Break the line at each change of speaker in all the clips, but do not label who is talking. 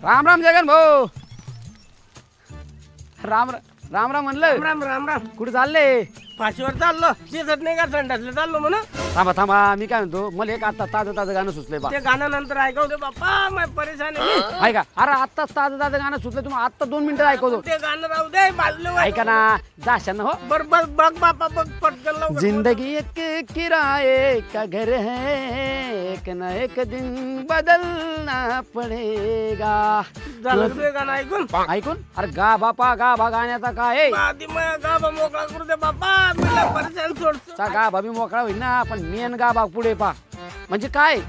राम राम जगन भाऊ. राम राम राम म्हणलं.
राम राम राम.
कुठे चालले?
फाशीवर चाललो. दिसत नाही का संडासला चाललो म्हणून.
थांबा थांबा, मी काय म्हणतो, मला एक आता ताजं ताजं गाणं सुचलंय बा.
ते गाणं नंतर ऐकव दे बाप्पा, मैं परेशान आहे.
ऐका, अरे आत्ता ताजं ताजं गाणं सुचलंय, तुम्ही आत्ता 2 मिनिटं ऐकवतो.
ते गाणं राहू दे बाजूला.
ऐका ना, जाशान ना हो.
बर बर बघ बाप्पा, बघ पटकन लवकर.
जिंदगी एक किराए का घर है, एक न एक दिन बदलना पडेगा.
झालं ते गाणं ऐकून.
ऐकून? अरे गा बापा, गा बा गाण्याचा काय आहे?
आधी मग गाभा मोकळा करू दे बाप्पा, मला परेशान सोडतो.
गा बाबी मोकळा होईल ना, पण मेन गा बा पुढे पा. म्हणजे काय,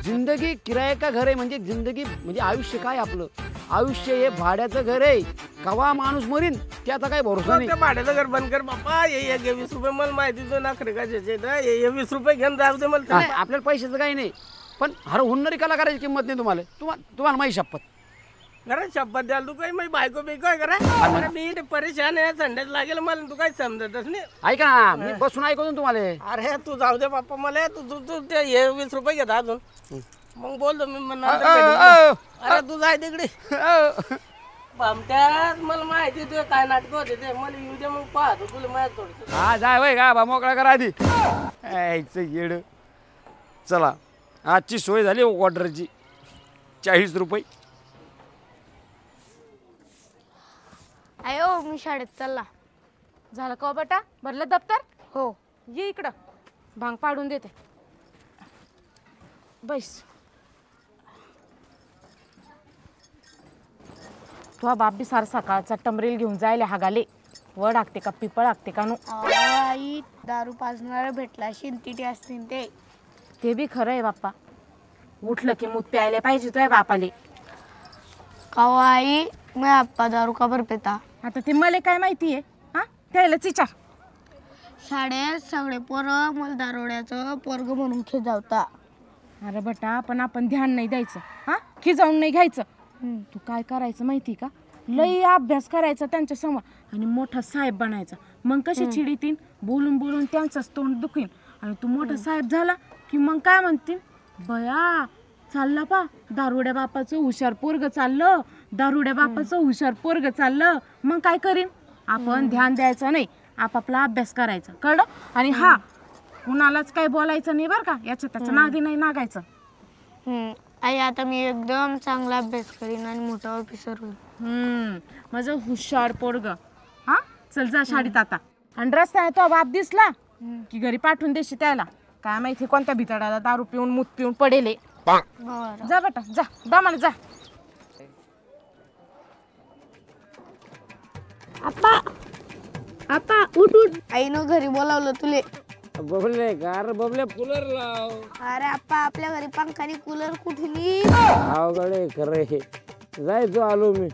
जिंदगी किराया का घर आहे, म्हणजे जिंदगी म्हणजे आयुष्य काय आपलं आयुष्य हे भाड्याचं घर आहे. कवा माणूस मरीन त्याचा काही भरोसा नाही.
भाड्याचं घर बंद कर बाप्पा. ये 20 रुपये मला माहिती तो ना खरे का ये 20 रुपये घेऊन जाऊ दे मला.
आपल्याला पैशाचं काही नाही, पण हर हुन्नरी कलाकाराची किंमत नाही. तुम्हाला माझी शपथ.
घरात शपथ द्याल तू काही माझी बायको बिको आहे करा. मी परेशान आहे, संडेच लागेल मला, तू काही समजतच नाही.
ऐका ना, मी बसून ऐकतो ना तुम्हाला.
अरे तू जाऊ दे बाप्पा, मला तू ते 20 रुपये घेता अजून मग बोलतो मी म्हणून. अरे तू जाय तिकडे. त्यात मला माहिती तुझे काय नाटक होते ते, मला येऊ दे मग पाहतो तुला माहित थोडं.
हा जाय वय का बा, मोकळा करा आधी. यायचं येड. चला, आजची सोय झाली ऑर्डरची. 40 रुपये.
आयो, मी शाळेत चालला.
झालं का बेटा, भरलं दप्तर?
हो.
ये इकडं, भांग पाडून देते. बैस. तुझा बाप बी सारा सकाळचा टमरेल घेऊन जायला हागाले. वड हाकते का पिपळ हाकते का नु?
आई, दारू पाजणारा भेटला शिंतीटी असतील
ते बी खरं आहे बाप्पा. उठलं की मूत प्यायला पाहिजे तुझ्या बापाले.
कावा आई, मैं आप्पा दारू का भर पेता.
आता ते मला काय माहिती आहे? हा, त्यालाच विचार.
शाळेत सगळे पोरं मला दारोड्याचं पोरग म्हणून खिजावता.
अरे बेटा, पण आपण ध्यान नाही द्यायचं. हा, खिजावून नाही घ्यायचं. तू काय करायचं माहिती का, लई अभ्यास करायचा त्यांच्या समोर आणि मोठा साहेब बनायचा. मग कशी चिडीतीन, बोलून बोलून त्यांचंच तोंड दुखीन. आणि तू मोठा साहेब झाला की मग काय म्हणतील, बया चालला पा दारुड्या बापाचं हुशार पोरग चाललं, दारुड्या बापाचं हुशार पोरग चाललं. मग काय करीन आपण, ध्यान द्यायचं नाही, आपापला अभ्यास करायचा, कळलं? आणि हा, कुणालाच काय बोलायचं नाही बरं का, याच्या त्याच्या नादी नाही नागायचं.
आई, आता मी एकदम चांगला अभ्यास करीन आणि मोठा ऑफिसर होईल.
माझं हुशार पोरग. हा, चल जा शाळेत आता. आणि रस्त्याने तो बाप दिसला की घरी पाठवून देशी त्याला. काय माहिती कोणत्या भितडाला दारू पिऊन मूत पिऊन पडेले. जा बेटा, जा दामाला जा.
आप्पा, आप्पा उठ उठ. आईनं घरी बोलावलं तुले.
बबले गार बबले कूलर लाव.
अरे आप्पा, आपल्या घरी पंखानी कूलर कुठे नाही.
अवघडे खरे जायचो आलो मी.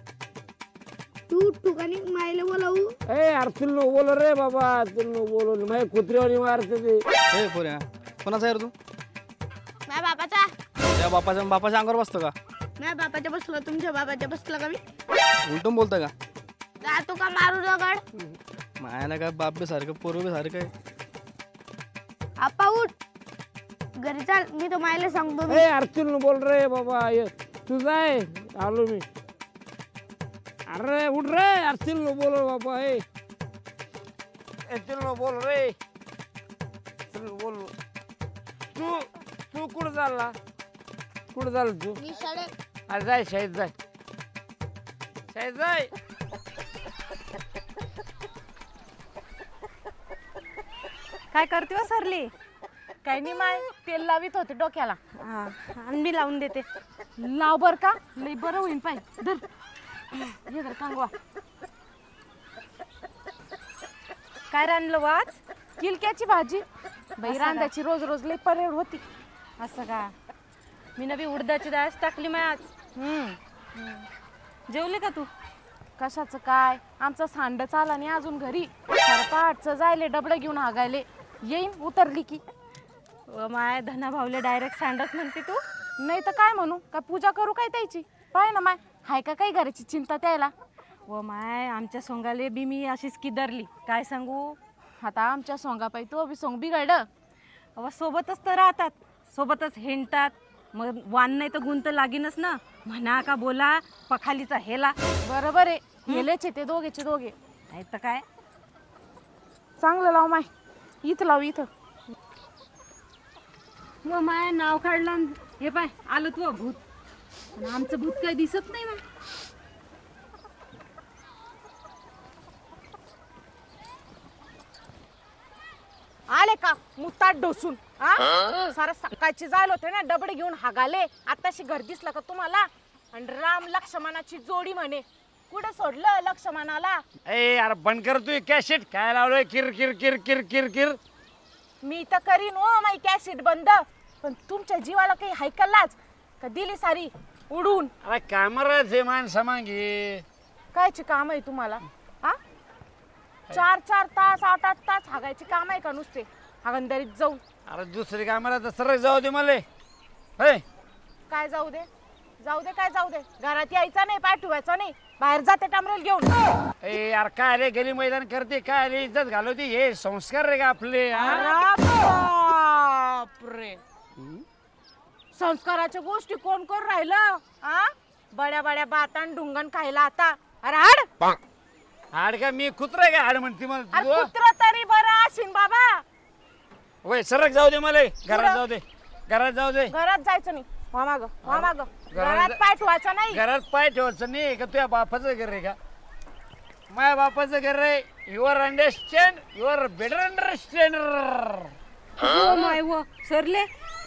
तू का नाही मायला बोलावू.
ए अरे तुला बोल रे बाबा, तुला बोलवलं माझ्या कुत्र्यावानी मारते ते.
ए पोऱ्या, कोणाचा आहे रे तू?
माझ्या बापाचा.
त्या बापाच्या अंगावर बसतो का?
माझ्या बापाच्या बसलो, तुमच्या बाबाच्या बसला का मी?
उलटून बोलतोय का?
जातो का मारू दगड.
मायाला काय बाप बी सारखं पोरं बी सारखं आहे.
आप्पा उठ, घरी चाल, मी तो मायला सांगतो.
ए अरे तुला बोल रे बाबा, तू जाय आलो मी. अरे उठ रे, अरे तुला बोल बाबा. तुला बोल रे, तुला बोल. तू कुठं चालला, कुठं चालला तू?
मी शाळेत.
अरे जाय शाळेत, जाय शाळेत जाय.
काय करते हो सरली? काही नाही माय, तेल लावित होते डोक्याला.
आणि मी लावून देते.
लाव बर का, लई बरं होईन पाय. धर हे धर कांगवा. काय रांधलं वाच? किलक्याची भाजी. बाई रांधाची रोज रोज लई परेड होती.
असं का? मी नवी उडदाची डाळ टाकली माय आज. जेवली का तू?
कशाचं काय, आमचा सांडच आला नाही अजून घरी. पाठचं जायले डबडं घेऊन हागायले. येईन उतरली की.
माय धना भावले डायरेक्ट सांडच म्हणते तू.
नाही तर काय म्हणू, काय पूजा करू काय त्याची? पाय ना माय, हाय का काही घराची चिंता त्याला.
व माय आमच्या सोंगाले बी मी अशीच किदरली, काय सांगू.
आता आमच्या सोंगापाई तो बी सोंग बिघडलं.
अव सोबतच तर राहतात, सोबतच हिंडतात, मग वान नाही तर गुण तर लागीनच ना. म्हणा का बोला पखालीचा हेला.
बरोबर आहे, गेलेचे ते दोघेचे दोघे.
नाही तर काय.
चांगलं लाव माय, इथं लाव इथं.
मग माय नाव काढलं आणि हे पाय आलं तू भूत. आणि आमचं भूत काही दिसत नाही मग.
आले का मुताट डोसून? सारा सकाळची जायला होते ना, डबडे घेऊन हागाले. आताशी घर दिसलं का तुम्हाला? आणि राम लक्ष्मणाची जोडी म्हणे, कुठे सोडलं लक्ष्मणाला?
ए यार बंद कर तू कॅसेट, काय लावलोय किर किर किर किर किर किर.
मी तर करीन हो माई कॅसेट बंद, पण तुमच्या जीवाला काही हायकलाच का दिली सारी उडून?
अरे कॅमेरा जे माणसं मागे
कायची काम आहे तुम्हाला? हा 4-4 तास 8-8 तास हागायची काम आहे का नुसते हागंदरीत जाऊन?
अरे दुसरी कॅमेरा तर सरळ जाऊ दे मला. हे
काय जाऊ दे? जाऊ दे काय जाऊ दे? घरात यायचा नाही, पाय ठेवायचा नाही, बाहेर जाते टामरेल घेऊन.
ए यार काय रे गली मैदान करते, काय रे इज्जत घालवते, हे संस्कार रे का आपले?
अरे बापरे, संस्काराच्या गोष्टी कोण कोण राहिलं? आ बड्या बड्या बातान ढुंगण खायला आता. अरे हाड
हाड का मी कुत्रा का हाड म्हणते
अरे
मला?
कुत्र तरी बरं असेल बाबा.
वय सरक जाऊ दे मला, घरात जाऊ दे, घरात जाऊ दे.
घरात जायचं नाही, माग घरात पाय ठेवायचा नाही.
घरात पाय ठेवायचं नाही का? तुझ्या बापाचं घर रे का? माझ्या बापाचं घर रे. Your understand, your better understand.
हो माय व सरले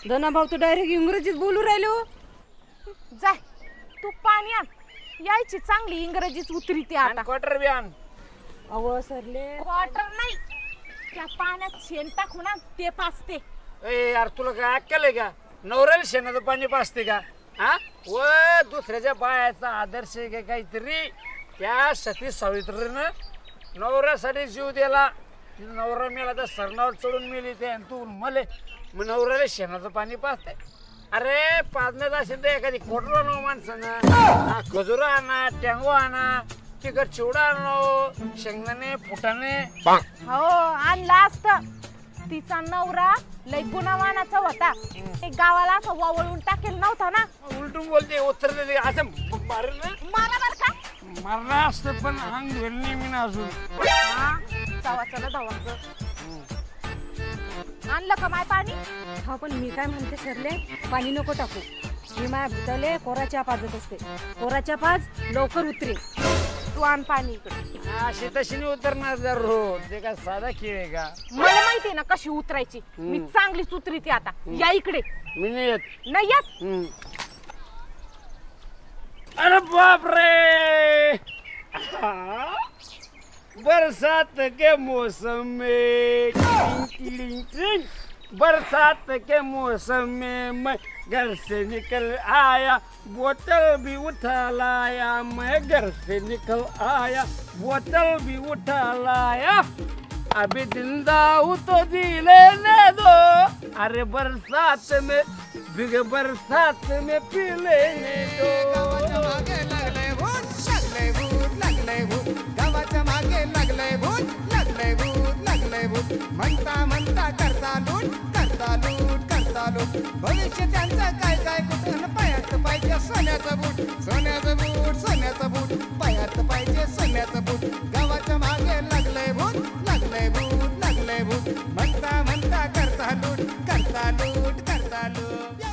धना भाऊ तर डायरेक्ट इंग्रजीत बोलू राहिले हो.
जाय तू पाणी आण, यायची चांगली इंग्रजीच उतरी ती आता.
क्वार्टर बी आण.
अव सरले
क्वार्टर नाही, त्या पाण्यात शेण टाकून आण, ते पाचते.
ए यार तुला काय अक्कल आहे का? नवऱ्याला शेणाचं पाणी पाजते का? हा व दुसऱ्याच्या बायाचा आदर्श आहे का काहीतरी? त्या सती सावित्रीनं नवऱ्यासाठी जीव दिला. नवरा मेला तर सरणावर चढून मेली ते, आणि तू मले मग नवऱ्याला शेणाचं पाणी पाजते? अरे पाजण्यात असेल तर एखादी कोटरा आणो माणसानं, खजुरा आणा, टँगो आणा, तिखट चिवडा आणो, शेंगदाणे फुटाणे.
हो आणला असत. तिचा नवरा लय गुणवानाचा होता, एक गावाला असं वावळून टाकेल नव्हता ना.
उलटून बोलते, उत्तर देते, असं मारेल ना.
मला बर का
मारला असतं पण अंग धुल नाही मी ना अजून.
धावाचं ना धावाचं. आणलं का माय पाणी?
हा पण मी काय म्हणते सरले, पाणी नको टाकू. मी माझ्या भूताले कोराच्या पाजत असते. कोराच्या पाज लवकर उतरे.
तू आण पाणी इकडे.
अशी तशी नाही उतरणार दररोज, ते काय साधा खेळ आहे का?
मला माहितीये ना कशी उतरायची, मी चांगलीच उतरीते आता. या इकडे.
मी नाही येत.
नाही येत?
अरे बाप रे, बरसात के मौसम में बरसात के मौसम में मैं घर से निकल आया, बोतल भी उठा लाया, मैं घर से निकल आया, बोतल भी उठा लाया, अभी जिंदा हूँ तो जी लेने दो, अरे बरसात में बिग बरसात में पी लेने दो.
गावाच्या मागे लागलंय भूत, लागलंय भूत, लागलंय भूत. म्हणता म्हणता करता लूट, करता लूट, करता लूट. भविष्य त्यांचं काय काय कुठं, पायात पाहिजे सोन्याचं बूट, सोन्याचं बूट, सोन्याचं बूट, पायात पाहिजे सोन्याचं बूट. गावाच्या मागे लागलंय भूत, लागलंय भूत, लागलंय भूत. म्हणता म्हणता करता लूट, करता लूट, करता लूट.